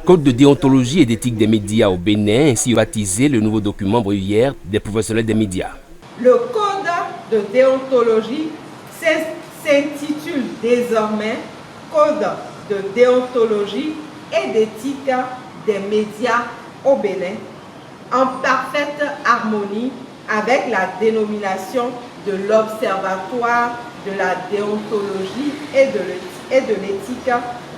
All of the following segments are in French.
Code de déontologie et d'éthique des médias au Bénin, ainsi baptisé le nouveau document bréviaire des professionnels des médias. Le code de déontologie s'intitule désormais Code de déontologie et d'éthique des médias au Bénin, en parfaite harmonie avec la dénomination de l'Observatoire de la déontologie et de l'éthique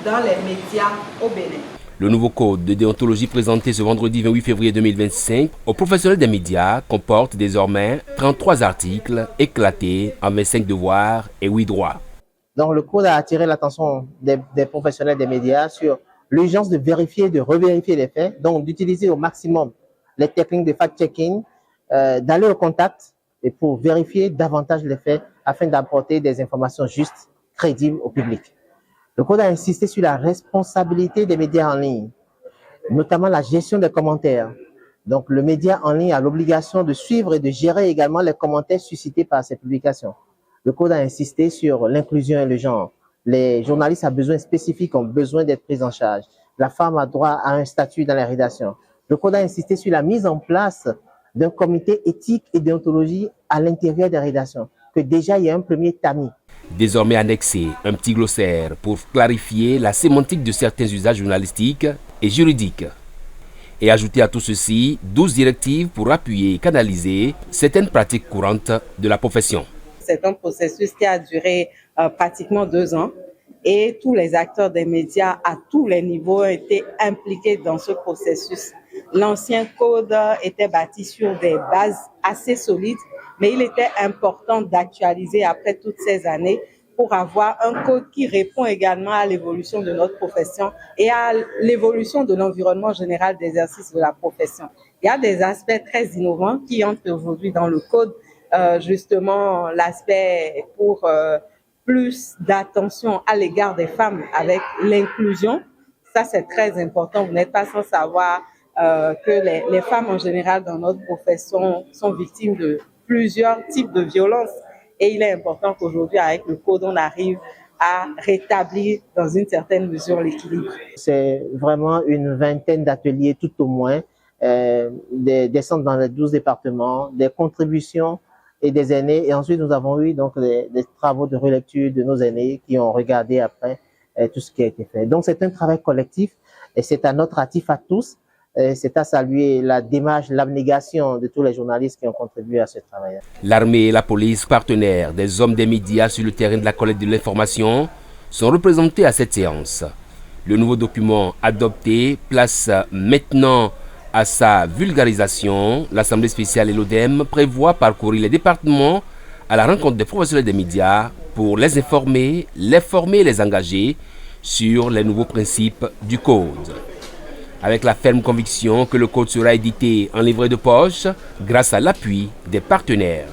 dans les médias au Bénin. Le nouveau code de déontologie présenté ce vendredi 28 février 2025 aux professionnels des médias comporte désormais 33 articles éclatés en 25 devoirs et 8 droits. Donc le code a attiré l'attention des professionnels des médias sur l'urgence de vérifier, de revérifier les faits, donc d'utiliser au maximum les techniques de fact-checking, d'aller au contact et pour vérifier davantage les faits afin d'apporter des informations justes, crédibles au public. Le code a insisté sur la responsabilité des médias en ligne, notamment la gestion des commentaires. Donc, le média en ligne a l'obligation de suivre et de gérer également les commentaires suscités par ces publications. Le code a insisté sur l'inclusion et le genre. Les journalistes à besoins spécifiques ont besoin d'être pris en charge. La femme a droit à un statut dans la rédaction. Le code a insisté sur la mise en place d'un comité éthique et déontologie à l'intérieur des rédactions, que déjà il y a un premier tamis. Désormais annexé un petit glossaire pour clarifier la sémantique de certains usages journalistiques et juridiques. Et ajouter à tout ceci 12 directives pour appuyer et canaliser certaines pratiques courantes de la profession. C'est un processus qui a duré pratiquement 2 ans et tous les acteurs des médias à tous les niveaux ont été impliqués dans ce processus. L'ancien code était bâti sur des bases assez solides, mais il était important d'actualiser après toutes ces années pour avoir un code qui répond également à l'évolution de notre profession et à l'évolution de l'environnement général d'exercice de la profession. Il y a des aspects très innovants qui entrent aujourd'hui dans le code, justement l'aspect pour plus d'attention à l'égard des femmes avec l'inclusion. Ça, c'est très important. Vous n'êtes pas sans savoir que les femmes en général dans notre profession sont victimes de plusieurs types de violences. Et il est important qu'aujourd'hui, avec le code, on arrive à rétablir dans une certaine mesure l'équilibre. C'est vraiment une vingtaine d'ateliers tout au moins, des centres dans les 12 départements, des contributions et des aînés. Et ensuite, nous avons eu donc des travaux de relecture de nos aînés qui ont regardé après tout ce qui a été fait. Donc, c'est un travail collectif et c'est à notre actif à tous. C'est à saluer la démarche, l'abnégation de tous les journalistes qui ont contribué à ce travail. L'armée et la police, partenaires des hommes des médias sur le terrain de la collecte de l'information, sont représentés à cette séance. Le nouveau document adopté place maintenant à sa vulgarisation. L'Assemblée spéciale et l'ODEM prévoient parcourir les départements à la rencontre des professionnels des médias pour les informer, les former et les engager sur les nouveaux principes du Code. Avec la ferme conviction que le Code sera édité en livret de poche grâce à l'appui des partenaires.